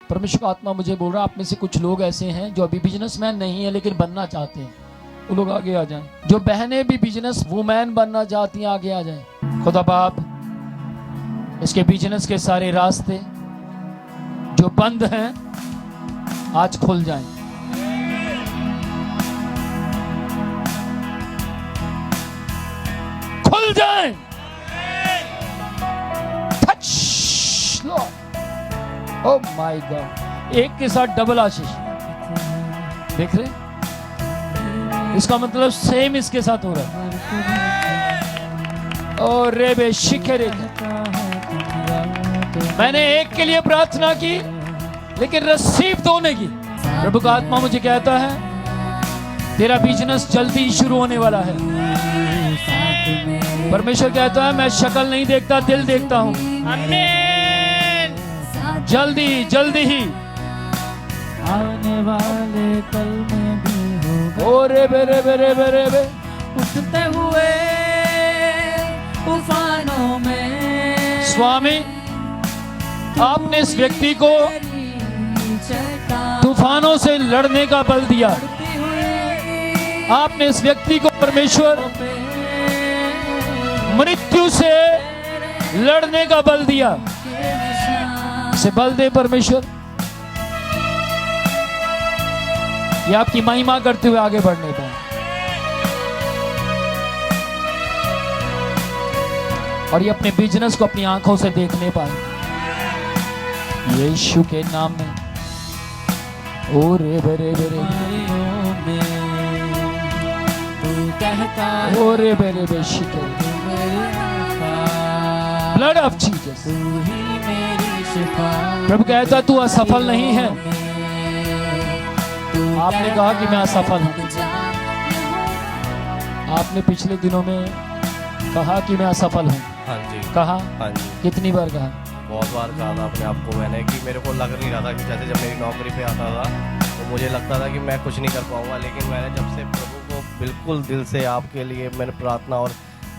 परमेश्वर का आत्मा मुझे बोल रहा है, आप में से कुछ लोग ऐसे हैं जो अभी बिजनेसमैन नहीं है लेकिन बनना चाहते हैं, वो लोग आगे आ जाएं। जो बहनें भी बिजनेस वुमेन बनना चाहती हैं, आगे आ जाएं। खुदा बाप इसके बिजनेस के सारे रास्ते जो बंद हैं आज खुल जाएं। खुल जाएं। Touch Lord. Oh my God, एक के साथ डबल आशीष। देख रहे, इसका मतलब सेम इसके साथ हो रहा है। और रे बे शिखरे, मैंने एक के लिए प्रार्थना की लेकिन रिसीव दो ने की। प्रभु का आत्मा मुझे कहता है तेरा बिजनेस जल्दी शुरू होने वाला है। परमेश्वर कहता है मैं शक्ल नहीं देखता, दिल देखता हूं। आमीन। जल्दी जल्दी ही आने वाले कल में भी होगा। ओ रे बे रे बे रे बे रे बे, उठते हुए तूफानों में स्वामी आपने इस व्यक्ति को तूफानों से लड़ने का बल दिया। आपने इस व्यक्ति को परमेश्वर मृत्यु से लड़ने का बल दिया। इसे बल दे परमेश्वर, ये आपकी महिमा करते हुए आगे बढ़ने पाए। और ये अपने बिजनेस को अपनी आंखों से देखने पाए यीशु के नाम में। ओ रे बरे बरे, ओ रे बरे बे शिके, ब्लड ऑफ जीसस। प्रभु कहता तू असफल नहीं है। आपने कहा कि मैं असफल हूं। आपने पिछले दिनों में कहा कि मैं असफल हूं। हाँ जी, कहा? हाँ जी, कितनी बार कहा? बहुत बार कहा था अपने आप को मैंने कि मेरे को लग नहीं रहा था कि जैसे जब मेरी नौकरी पे आता था तो मुझे लगता था कि मैं कुछ नहीं कर पाऊंगा। लेकिन मैंने जब से प्रभु को बिल्कुल दिल से आपके लिए मैंने प्रार्थना और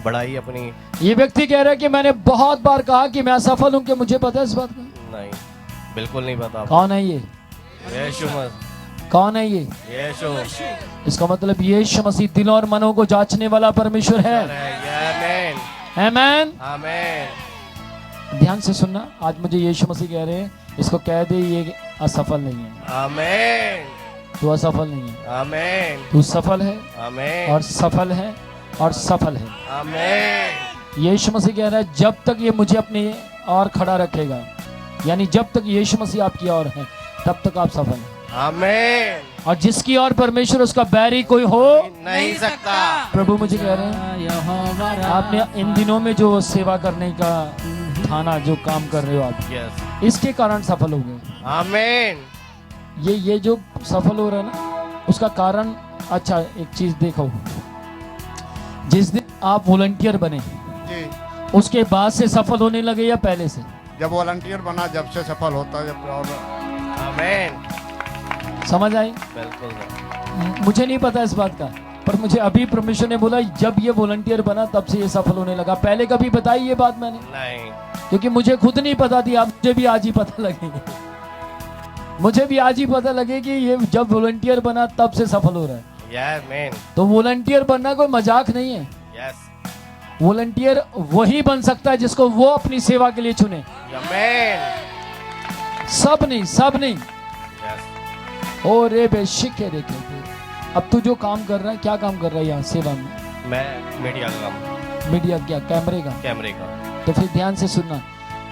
बढ़ाई अपनी। ये व्यक्ति कह रहा है कि मैंने बहुत बार कहा कि मैं असफल हूं, कि मुझे पता है इस बात का? नहीं, बिल्कुल नहीं पता। कौन है ये? यीशु मसीह। कौन है ये? यीशु। इसका मतलब यीशु मसीह दिलों और मनों को जांचने वाला परमेश्वर है। आमीन, आमीन। आमीन। ध्यान से सुनना, आज मुझे यीशु मसीह कह रहे हैं इसको कह दे ये असफल नहीं है। आमीन। तू असफल नहीं है, आमीन। तू सफल है आमीन। और सफल है और सफल है। आमीन। यीशु मसीह कह रहा है जब तक ये मुझे अपनी और खड़ा रखेगा, यानी जब तक यीशु मसीह आपकी ओर है तब तक आप सफल हैं। आमीन। और जिसकी ओर परमेश्वर उसका बैरी कोई हो नहीं सकता। प्रभु मुझे कह रहे हैं आपने इन दिनों में जो सेवा करने का थाना जो काम कर रहे हो आप, यस, इसके कारण सफल हो गए। आमीन। ये जो सफल हो रहा है ना उसका कारण, अच्छा एक चीज देखो, जिस दिन आप वॉलंटियर बने जी, उसके बाद से सफल होने लगे या पहले से? जब वॉलंटियर बना जब से सफल होता है। जब और आमीन। समझ आई? बिल्कुल। मुझे नहीं पता इस बात का, पर मुझे अभी परमेश्वर ने बोला जब ये वॉलंटियर बना तब से ये सफल होने लगा। पहले कभी बताई ये बात मैंने? नहीं। क्योंकि मुझे खुद नहीं पता थी। अब मुझे भी आज ही पता लगेगी, मुझे भी आज ही पता लगे कि ये जब वॉलंटियर बना तब से सफल हो रहा है। Yes man. तो वॉलंटियर बनना कोई मजाक नहीं है। यस। वॉलंटियर वही बन सकता है जिसको वो अपनी सेवा के लिए चुने। आमीन। सब नहीं, सब नहीं। यस। ओ रे बेशिके रे के। अब तू जो काम कर रहा है, क्या काम कर रहा है यहाँ सेवा में? मैं मीडिया का काम। मीडिया क्या? कैमरे का? कैमरे का। तो फिर ध्यान से सुनना,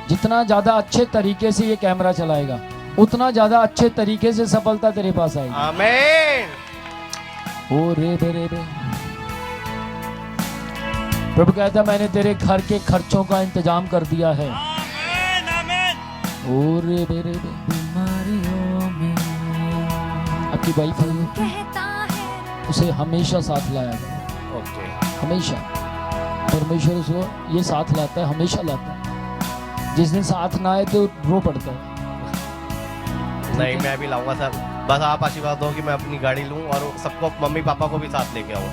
जितना ज्यादा अच्छे तरीके से ये कैमरा चलाएगा उतना ज्यादा अच्छे तरीके से सफलता तेरे पास आएगी। आमीन। ओ रे बे रे बे। प्रभु कहता मैंने तेरे घर के खर्चों का इंतजाम कर दिया है। आमीन। आमीन। ओ रे बे रे बे। बीमारियों में आपकी वाइफ उसे हमेशा साथ लाया करो। ओके। हमेशा परमेश्वर उसको ये साथ लाता है, हमेशा लाता है। जिस दिन साथ ना आए तो रो पड़ता है। नहीं, मैं भी लाऊंगा सर। बस आप आशीर्वाद दो कि मैं अपनी गाड़ी लूं और सबको, मम्मी पापा को भी साथ लेके आऊं।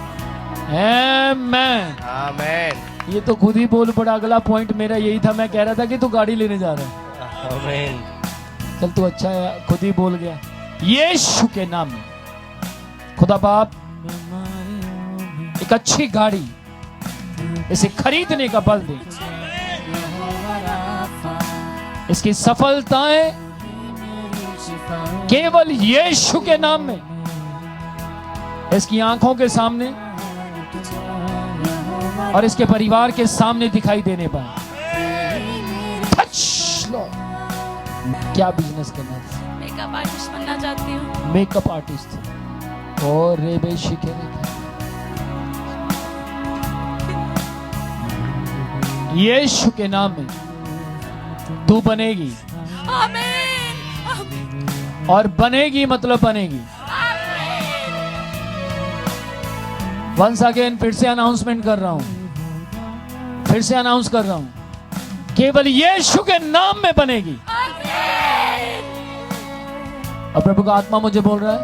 आमीन। आमीन। ये तो खुद ही बोल पड़ा। अगला पॉइंट मेरा यही था, मैं कह रहा था कि तू गाड़ी लेने जा रहा है। आमीन। चल तू अच्छा है, खुद ही बोल गया। यीशु के नाम में खुदा बाप एक अच्छी गाड़ी इसे खरीदने का बल दे। इसकी सफलताएं केवल यीशु के नाम में इसकी आंखों के सामने और इसके परिवार के सामने दिखाई देने पाए। टच लो। क्या बिजनेस करना है? मेकअप आर्टिस्ट बनना चाहती हूँ। Makeup artist. और रे बेशिक यीशु के नाम में तू बनेगी। आमीन। और बनेगी मतलब बनेगी। वंस अगेन फिर से अनाउंसमेंट कर रहा हूं, फिर से अनाउंस कर रहा हूं, केवल यीशु के नाम में बनेगी। और प्रभु का आत्मा मुझे बोल रहा है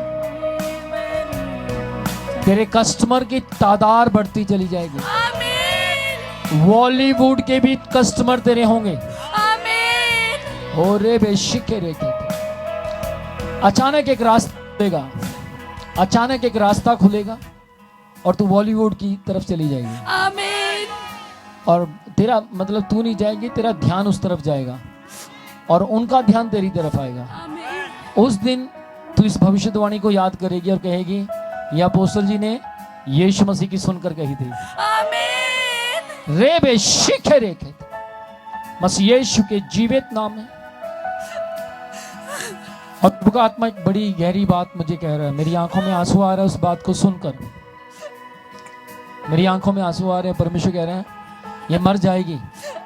तेरे कस्टमर की तादाद बढ़ती चली जाएगी। बॉलीवुड के भी कस्टमर तेरे होंगे। और रे बेशिके रे अचानक एक रास्ता खुलेगा, अचानक एक रास्ता खुलेगा और तू बॉलीवुड की तरफ चली जाएगी। आमीन। और तेरा मतलब तू नहीं जाएगी, तेरा ध्यान उस तरफ जाएगा और उनका ध्यान तेरी तरफ आएगा। आमीन। उस दिन तू इस भविष्यवाणी को याद करेगी और कहेगी ये अपोस्तल जी ने यीशु मसीह की सुनकर कही थी। आमीन। रे बेशिके रे मसीह यीशु के जीवित नाम है। और प्रभु का आत्मा एक बड़ी गहरी बात मुझे कह रहा है। मेरी आंखों में आंसू आ रहा है उस बात को सुनकर। मेरी आंखों में आंसू आ रहे हैं। परमेश्वर कह रहे हैं ये मर जाएगी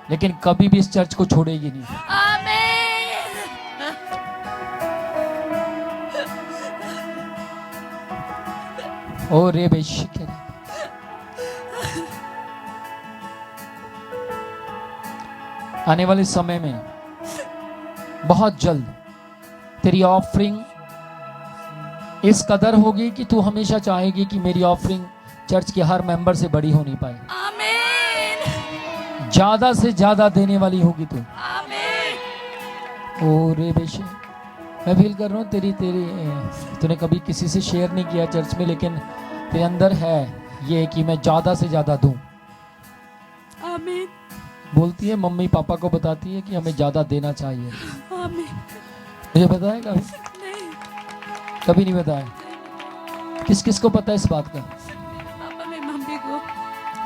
लेकिन कभी भी इस चर्च को छोड़ेगी नहीं। आमीन। ओ रे बेशिके रे। आने वाले समय में बहुत जल्द तेरी ऑफरिंग इस कदर होगी कि तू हमेशा चाहेगी कि मेरी ऑफरिंग चर्च के हर मेंबर से बड़ी होनी पाए। आमीन। ज्यादा से ज्यादा देने वाली होगी तू। आमीन। ओ रे बेशे मैं फील कर रहा हूँ तेरी तूने कभी किसी से शेयर नहीं किया चर्च में, लेकिन तेरे अंदर है ये कि मैं ज्यादा से ज्यादा दूं। आमीन। बोलती है मम्मी पापा को बताती है कि हमें ज्यादा देना चाहिए। आमीन। मुझे बताया कभी? नहीं। कभी नहीं बताया। किस किस को पता है इस बात का? पापा मेरी मम्मी को।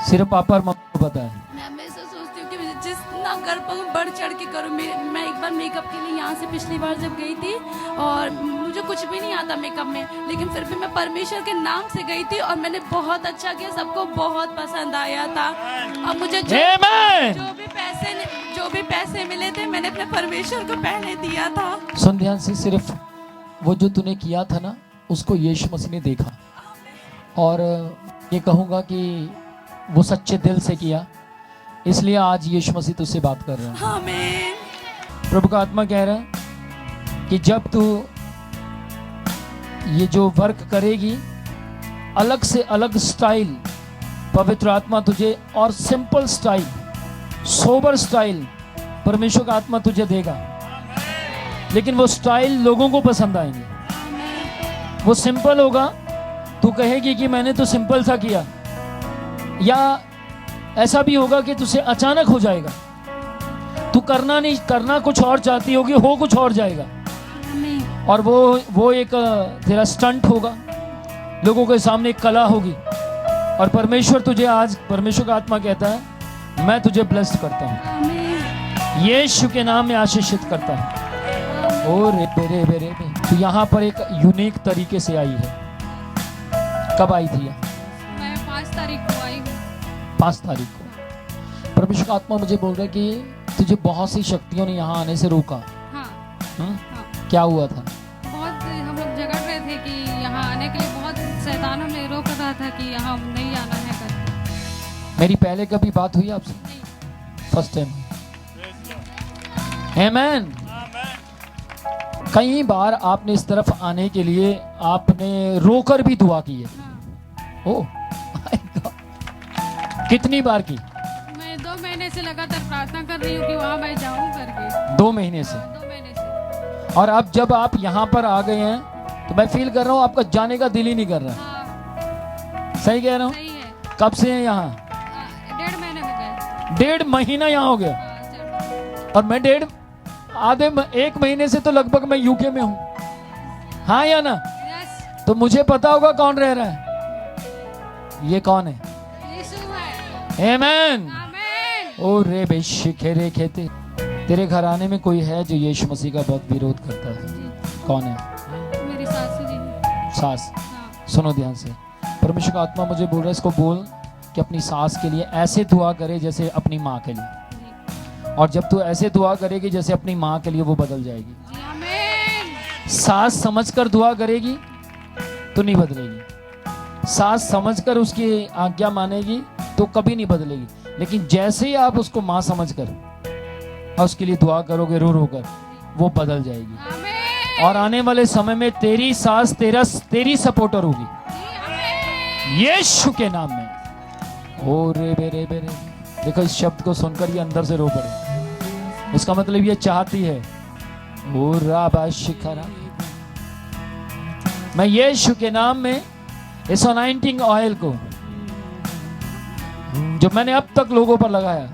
सिर्फ पापा और मम्मी को पता है। मैं हमेशा सोचती हूँ कि मैं जितना कर पाऊँ बढ़ चढ़ के करूँ। मैं एक बार मेकअप के लिए यहाँ से पिछली बार जब गई थी और मुझे कुछ भी नहीं आता मेकअप में, लेकिन फिर भी मैं परमेश्वर के नाम से गई थी और मैंने बहुत अच्छा किया। सबको बहुत पसंद आया था। और मुझे आमीन। जो भी पैसे मिले थे मैंने अपने परमेश्वर को पहले दिया था। सुन ध्यान से, सिर्फ वो जो तूने किया था ना उसको यीशु मसीह ने देखा। और ये कहूँगा कि वो सच्चे दिल से किया, इसलिए आज यीशु मसीह तुझसे बात कर रहा है। आमीन। प्रभु का आत्मा कह रहा है कि जब तू ये जो वर्क करेगी अलग से अलग स्टाइल पवित्र आत्मा तुझे और सिंपल स्टाइल सोबर स्टाइल परमेश्वर का आत्मा तुझे देगा, लेकिन वो स्टाइल लोगों को पसंद आएंगे। वो सिंपल होगा, तू कहेगी कि मैंने तो सिंपल सा किया, या ऐसा भी होगा कि तुझसे अचानक हो जाएगा। तू करना कुछ और चाहती होगी, हो कुछ और जाएगा। और वो एक तेरा स्टंट होगा, लोगों के सामने एक कला होगी। और परमेश्वर तुझे आज, परमेश्वर का आत्मा कहता है मैं तुझे ब्लेस्ड करता हूँ, यीशु के नाम में आशीषित करता हूँ। ओ रे रे तू यहाँ पर एक यूनिक तरीके से आई है। कब आई थी? मैं 5 तारीख को आई हूँ। 5 तारीख को। परमेश्वर का आत्मा मुझे बोल रहा है कि तुझे बहुत सी शक्तियों ने यहाँ आने से रोका। हाँ। क्या हुआ था? बहुत हम लोग झगड़ रहे थे कि यहाँ आने के लिए, बहुत शैतान हमें रोक रहा था कि यहाँ नहीं आना है करके। मेरी पहले कभी बात हुई आपसे? First time. आमीन। कई बार आपने इस तरफ आने के लिए आपने रोकर भी दुआ की है। ओह माय गॉड, कितनी बार की? मैं 2 महीने से लगातार प्रार्थना कर रही हूँ कि वहाँ मैं जाऊँ करके। 2 महीने से। 2 महीने से। और अब जब आप यहाँ पर आ गए हैं तो मैं फील कर रहा हूँ आपका जाने का दिल ही नहीं कर रहा। हाँ, सही कह रहा हूँ? सही है। कब से हैं यहाँ? 1.5 महीने हो गए। 1.5 महीना यहाँ हो गया। हाँ, चलो। और मैं 1 महीने से तो लगभग मैं यूके में हूँ, हाँ या ना? यस, तो मुझे पता होगा कौन रह रहा है। ये कौन है? यीशु है। आमेन। आमीन। ओ रे बेशिखे रे खेते। तेरे घराने में कोई है जो यीशु मसीह का बहुत विरोध करता है? कौन है? मेरी सासू जी। सास। हाँ, सुनो ध्यान से, परमेश्वर का आत्मा मुझे बोल रहा है, इसको बोल कि अपनी सास के लिए ऐसे दुआ करे जैसे अपनी माँ के लिए। जी। और जब तू ऐसे दुआ करेगी जैसे अपनी माँ के लिए, वो बदल जाएगी। जी, आमीन। सास समझकर दुआ करेगी तो नहीं बदलेगी। सास समझकर उसकी आज्ञा मानेगी तो कभी नहीं बदलेगी। लेकिन जैसे ही आप उसको माँ समझकर और उसके लिए दुआ करोगे रो रो कर, वो बदल जाएगी। आमीन। और आने वाले समय में तेरी सास तेरी सपोर्टर होगी, जी, आमीन। यीशु के नाम में। ओ रे बेरे बेरे। देखो इस शब्द को सुनकर ये अंदर से रो पड़े। इसका मतलब ये चाहती है। ओ राबा शिखरा। मैं यीशु के नाम में इस अनाइंटिंग ऑयल को जो मैंने अब तक लोगों पर लगाया,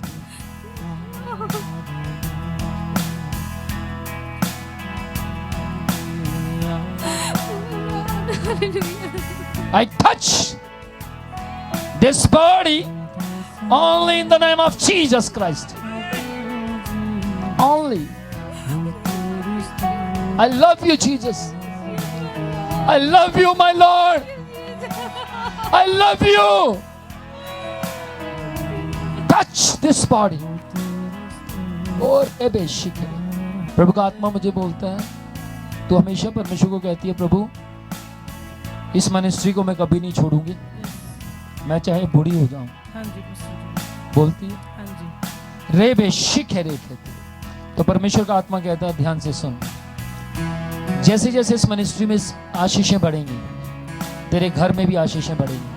I touch this body only in the name of Jesus Christ. Only. I love you, Jesus. I love you, my Lord. I love you. Touch this body. और प्रभु का आत्मा मुझे बोलता है, तू हमेशा परमेश्वर को कहती है, प्रभु इस मिनिस्ट्री को मैं कभी नहीं छोड़ूंगी, मैं चाहे बूढ़ी हो जाऊं। हाँ जी पास्टर बोलती है जी, हाँ जी। रे बेशिक है रे कहती है। तो परमेश्वर का आत्मा कहता है, ध्यान से सुन, जैसे जैसे इस मिनिस्ट्री में आशीषें बढ़ेंगी, तेरे घर में भी आशीषें बढ़ेंगी।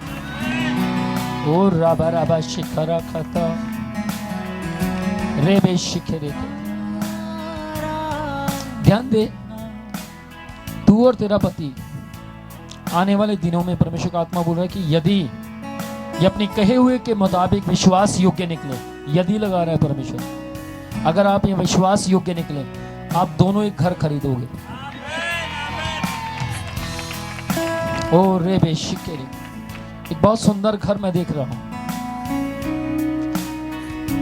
ओ राबा राबा शिखरा खता रे बेशिक है रे। ध्यान दे, तू और तेरा पति आने वाले दिनों में, परमेश्वर का आत्मा बोल रहा है कि यदि ये अपनी कहे हुए के मुताबिक विश्वास योग्य निकले, यदि लगा रहा है परमेश्वर, अगर आप ये विश्वास योग्य निकले, आप दोनों एक घर खरीदोगे। ओ रे बेशिके रे। एक बहुत सुंदर घर मैं देख रहा हूं,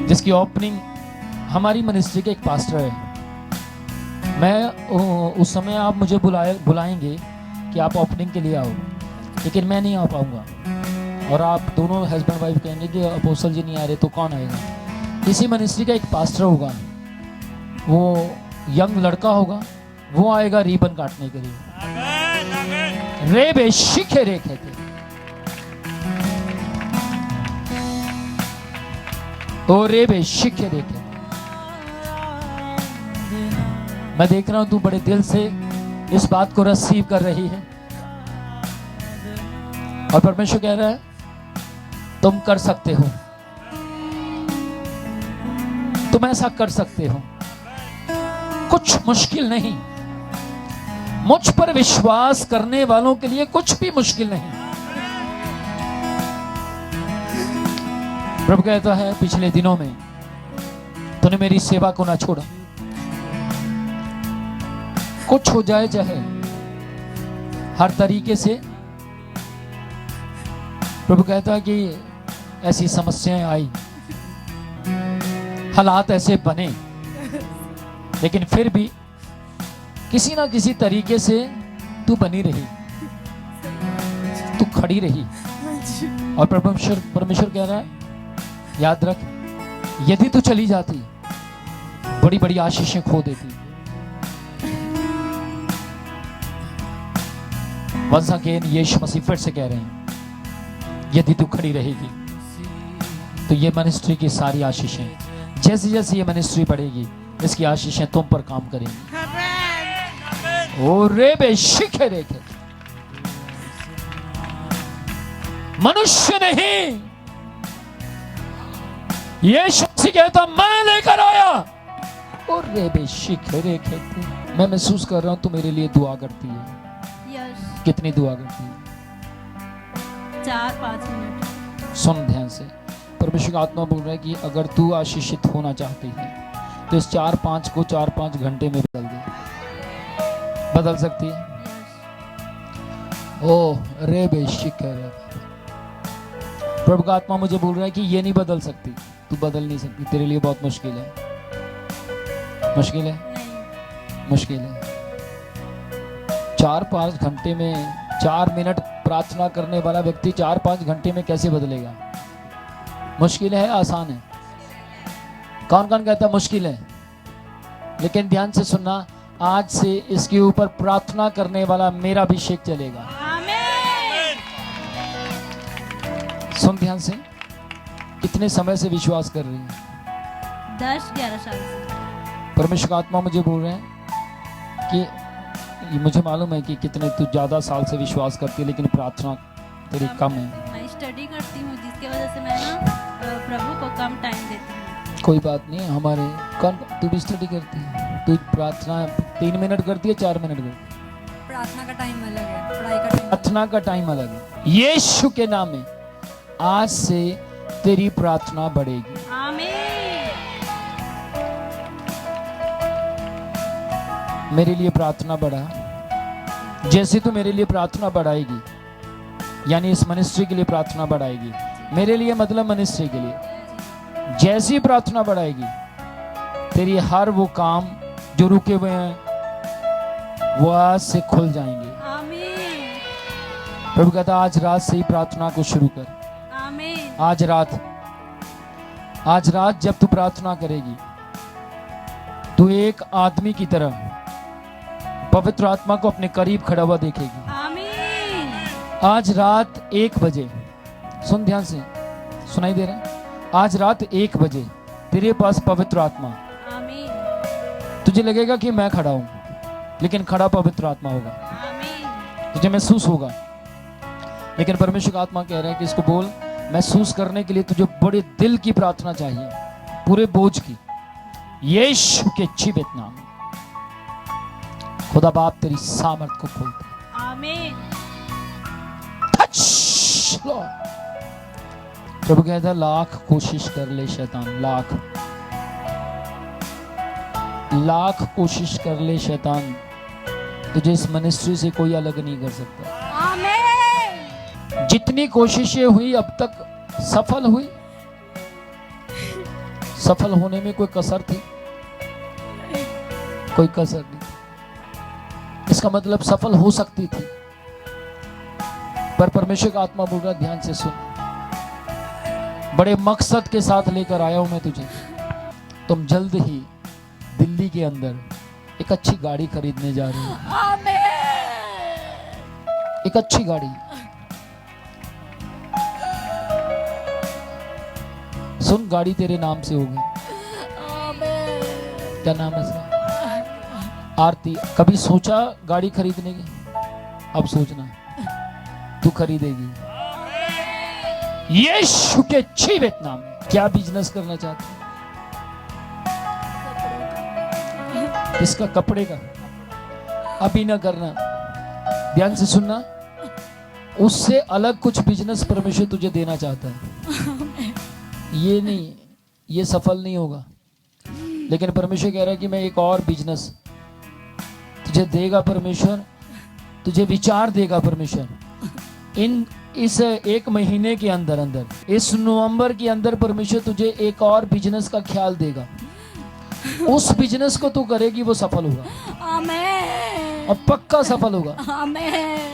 जिसकी ओपनिंग हमारी मिनिस्ट्री के एक पास्टर है। मैं उस समय आप मुझे बुलाएंगे कि आप ओपनिंग के लिए आओ, लेकिन मैं नहीं आ पाऊंगा। और आप दोनों हस्बैंड वाइफ कहेंगे कि अपोस्टल जी नहीं आ रहे, तो कौन आएगा? इसी मिनिस्ट्री का एक पास्टर होगा, वो यंग लड़का होगा, वो आएगा रिबन काटने के लिए। रे बेशिखे रे कहते, ओ रे बेशिखे रे कहते। मैं देख रहा हूं तू बड़े दिल से इस बात को रिसीव कर रही है, और परमेश्वर कह रहा है तुम कर सकते हो, तुम ऐसा कर सकते हो, कुछ मुश्किल नहीं। मुझ पर विश्वास करने वालों के लिए कुछ भी मुश्किल नहीं। प्रभु कहता है, पिछले दिनों में तूने मेरी सेवा को ना छोड़ा, कुछ हो जाए चाहे, हर तरीके से। प्रभु कहता है कि ऐसी समस्याएं आई, हालात ऐसे बने, लेकिन फिर भी किसी ना किसी तरीके से तू बनी रही, तू खड़ी रही। और परमेश्वर कह रहा है, याद रख, यदि तू चली जाती, बड़ी बड़ी आशीषें खो देती। वंस अगेन यीशु मसीह फिर से कह रहे हैं, यदि तू खड़ी रहेगी तो ये मिनिस्ट्री की सारी आशीषें, जैसे जैसे ये मिनिस्ट्री बढ़ेगी, इसकी आशीषें तुम पर काम करेंगी। ओ रे बेशिखे रे, मनुष्य नहीं, यीशु मसीह कहता मैं लेकर आया। ओ रे बेशिखे रे कहते, मैं महसूस कर रहा हूँ तू मेरे लिए दुआ करती है। यस। कितनी दुआ करती है? 4-5 मिनट। सुन ध्यान से, परमेश्वर का आत्मा बोल रहा है कि अगर तू आशीषित होना चाहती है तो इस 4-5 को 4-5 घंटे में बदल दे। बदल सकती है? ओ रे बेशिकर है। प्रभु का आत्मा मुझे बोल रहा है कि ये नहीं बदल सकती, तू बदल नहीं सकती, तेरे लिए बहुत मुश्किल है। मुश्किल है? नहीं। मुश्किल है। 4-5 घंटे में 4 मिनट प्रार्थना करने वाला व्यक्ति 4-5 घंटे में कैसे बदलेगा? मुश्किल है, आसान है? कौन कौन कहता है मुश्किल है? लेकिन ध्यान से सुनना, आज से इसके ऊपर प्रार्थना करने वाला मेरा अभिषेक चलेगा। आमीन। सुन ध्यान से, कितने समय से विश्वास कर रही है? 10-11 साल से। परमेश्वर का आत्मा मुझे बोल रहे हैं कि ये मुझे मालूम है कि कितने तू ज्यादा साल से विश्वास करती है, लेकिन प्रार्थना तेरी कम है। मैं स्टडी करती हूँ, जिसकी वजह से मैं ना प्रभु को कम टाइम देती हूँ। कोई बात नहीं, हमारे कौन, तू भी स्टडी करती है? तू प्रार्थना 3 मिनट करती है, 4 मिनट करती है? प्रार्थना का टाइम अलग है, पढ़ाई का टाइम। प्रार्थना का टाइम अलग है। यीशु के नाम में आज से तेरी प्रार्थना बढ़ेगी। आमीन। मेरे लिए प्रार्थना बढ़ा। जैसे तू मेरे लिए प्रार्थना बढ़ाएगी, यानी इस मिनिस्ट्री के लिए प्रार्थना बढ़ाएगी, मेरे लिए मतलब मिनिस्ट्री के लिए जैसी प्रार्थना बढ़ाएगी, तेरी हर वो काम जो रुके हुए हैं वो आज से खुल जाएंगे। आमीन। प्रभु कहता आज रात से ही प्रार्थना को शुरू कर। आमीन। आज रात जब तू प्रार्थना करेगी, तू एक आदमी की तरह पवित्र आत्मा को अपने करीब खड़ा हुआ देखेगी। आमीन। आज रात 1 बजे, सुन ध्यान से, सुनाई दे रहा है? आज रात 1 बजे तेरे पास पवित्र आत्मा, आमीन। तुझे लगेगा कि मैं खड़ा हूं, लेकिन खड़ा पवित्र आत्मा होगा। आमीन। तुझे महसूस होगा, लेकिन परमेश्वर का आत्मा कह रहा है कि इसको बोल, महसूस करने के लिए तुझे बड़े दिल की प्रार्थना चाहिए, पूरे बोझ की। यीशु के जीवित नाम में खुदा बाप तेरी सामर्थ को खोलते। आमीन। Touch Lord. प्रभु कहता है लाख कोशिश कर ले शैतान, लाख कोशिश कर ले शैतान, तुझे इस मिनिस्ट्री से कोई अलग नहीं कर सकता। आमीन। जितनी कोशिशें हुई अब तक सफल हुई? सफल होने में कोई कसर थी? कोई कसर नहीं। इसका मतलब सफल हो सकती थी, पर परमेश्वर का आत्मा बोल रहा ध्यान से सुन, बड़े मकसद के साथ लेकर आया हूं मैं तुझे। तुम जल्द ही दिल्ली के अंदर एक अच्छी गाड़ी खरीदने जा रहे हो। आमीन। एक अच्छी गाड़ी। सुन, गाड़ी तेरे नाम से होगी। आमीन। क्या नाम है इसका? आरती। कभी सोचा गाड़ी खरीदने की? अब सोचना, तू खरीदेगी। यीशु के जीवित नाम में। क्या बिजनेस करना चाहते हैं? इसका कपड़े का? अभी ना करना, ध्यान से सुनना, उससे अलग कुछ बिजनेस परमेश्वर तुझे देना चाहता है। ये नहीं, ये सफल नहीं होगा, लेकिन परमेश्वर कह रहा है कि मैं एक और बिजनेस तुझे देगा परमेश्वर, तुझे विचार देगा परमेश्वर। इस 1 महीने के अंदर अंदर, इस नवंबर के अंदर परमेश्वर तुझे एक और बिजनेस का ख्याल देगा। उस बिजनेस को तू करेगी, वो सफल होगा। आमीन। और पक्का सफल होगा। आमीन।